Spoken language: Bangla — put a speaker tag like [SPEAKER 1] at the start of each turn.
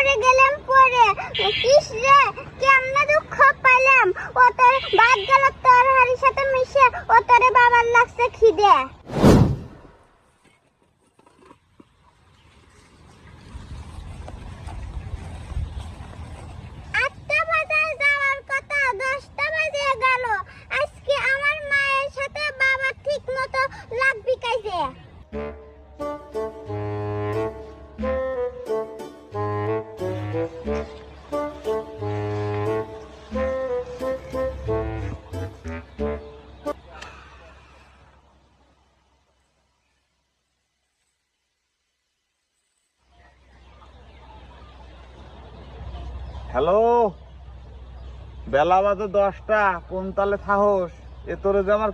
[SPEAKER 1] পরে গেলাম পরে কিস রে কেমনে দুঃখ পাইলাম ও তোর বাদ গেল তোর হাড়ির সাথে মিশে ও তোরে বাবার লাগছে খিদে
[SPEAKER 2] হ্যালো, বেলা বাজে 10টা, কোন তালে থাকস? এ তোরে যে আমার